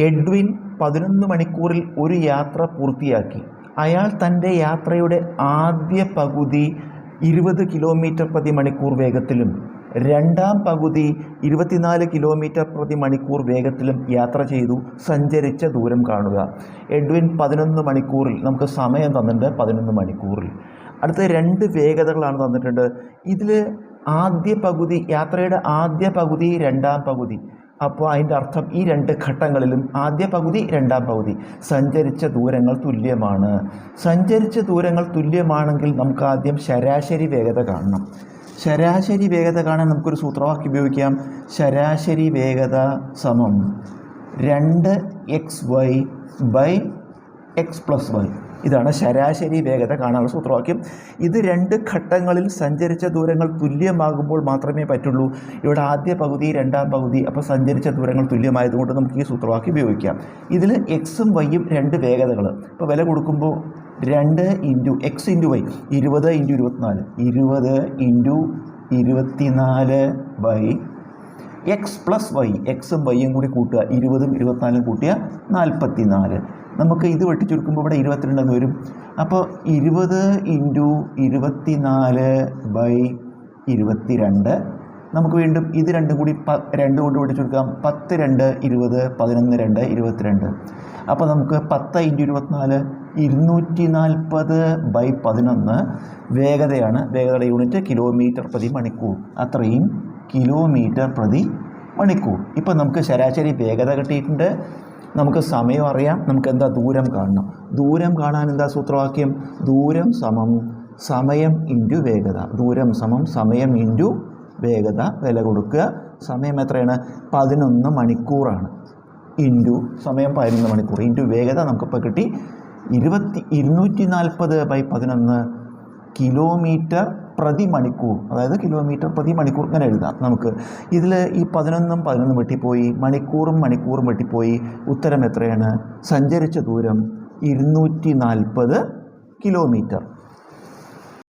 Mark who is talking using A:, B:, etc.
A: Edwin 11 മണിക്കൂറിൽ ഒരു യാത്ര പൂർത്തിയാക്കി. അയാൾ തൻ്റെ യാത്രയുടെ ആദ്യ പകുതി 20 കിലോമീറ്റർ പ്രതി മണിക്കൂർ വേഗത്തിലും രണ്ടാം പകുതി 24 കിലോമീറ്റർ പ്രതി മണിക്കൂർ വേഗത്തിലും യാത്ര ചെയ്തു. സഞ്ചരിച്ച ദൂരം കാണുക. എഡ്വിൻ 11 മണിക്കൂറിൽ, നമുക്ക് സമയം തന്നിട്ടുണ്ട് 11 മണിക്കൂറിൽ. അടുത്ത 2 വേഗതകളാണ് തന്നിട്ടുണ്ട്. ഇതിൽ ആദ്യ പകുതി, യാത്രയുടെ ആദ്യ പകുതി, രണ്ടാം പകുതി. അപ്പോൾ അതിൻ്റെ അർത്ഥം ഈ 2 ഘട്ടങ്ങളിലും ആദ്യ പകുതി, രണ്ടാം പകുതി സഞ്ചരിച്ച ദൂരങ്ങൾ തുല്യമാണ്. സഞ്ചരിച്ച ദൂരങ്ങൾ തുല്യമാണെങ്കിൽ നമുക്ക് ആദ്യം ശരാശരി വേഗത കാണണം. ശരാശരി വേഗത കാണാൻ നമുക്കൊരു സൂത്രവാക്യം ഉപയോഗിക്കാം. ശരാശരി വേഗത സമം 2xy ബൈ x+y. ഇതാണ് ശരാശരി വേഗത കാണാനുള്ള സൂത്രവാക്യം. ഇത് 2 ഘട്ടങ്ങളിൽ സഞ്ചരിച്ച ദൂരങ്ങൾ തുല്യമാകുമ്പോൾ മാത്രമേ പറ്റുള്ളൂ. ഇവിടെ ആദ്യ പകുതി, രണ്ടാം പകുതി, അപ്പോൾ സഞ്ചരിച്ച ദൂരങ്ങൾ തുല്യമായതുകൊണ്ട് നമുക്ക് ഈ സൂത്രവാക്യം ഉപയോഗിക്കാം. ഇതിൽ എക്സും വൈയും 2 വേഗതകൾ. ഇപ്പോൾ വില കൊടുക്കുമ്പോൾ 2 into X into Y, 20 into 24, 20 into 24 by x+y, എക്സും വൈയും കൂടി കൂട്ടുക, 20ഉം 24ഉം കൂട്ടിയ 44. നമുക്ക് ഇത് വെട്ടിച്ചുരുക്കുമ്പോൾ ഇവിടെ 22 എന്ന് വരും. അപ്പോൾ 20 ഇൻറ്റു 24 ബൈ 22. നമുക്ക് വീണ്ടും ഇത് 2 കൂടി 2 കൊണ്ട് വെട്ടിച്ചുരുക്കാം. 10 2 20, 11 2 22. അപ്പോൾ നമുക്ക് 10 ഇൻറ്റു 24 240 ബൈ 11 വേഗതയാണ്. വേഗതയുടെ യൂണിറ്റ് കിലോമീറ്റർ പ്രതി മണിക്കൂർ. അത്രയും കിലോമീറ്റർ പ്രതി മണിക്കൂർ. ഇപ്പോൾ നമുക്ക് ശരാശരി വേഗത കിട്ടിയിട്ടുണ്ട്. നമുക്ക് സമയം അറിയാം. നമുക്ക് എന്താ ദൂരം കാണണം. ദൂരം കാണാൻ എന്താ സൂത്രവാക്യം? ദൂരം സമം സമയം ഇൻറ്റു വേഗത. ദൂരം സമം സമയം ഇൻറ്റു വേഗത. വില കൊടുക്കുക. സമയം എത്രയാണ്? 11 മണിക്കൂറാണ്. ഇൻറ്റു സമയം 11 മണിക്കൂർ ഇൻറ്റു വേഗത നമുക്കിപ്പോൾ കിട്ടി 240 ബൈ 11 കിലോമീറ്റർ പ്രതി മണിക്കൂർ. അതായത് കിലോമീറ്റർ പ്രതി മണിക്കൂർ ഇങ്ങനെ എഴുതാം നമുക്ക്. ഇതിൽ ഈ 11ഉം 11ഉം വെട്ടിപ്പോയി, മണിക്കൂറും വെട്ടിപ്പോയി. ഉത്തരം എത്രയാണ്? സഞ്ചരിച്ച ദൂരം 240 കിലോമീറ്റർ.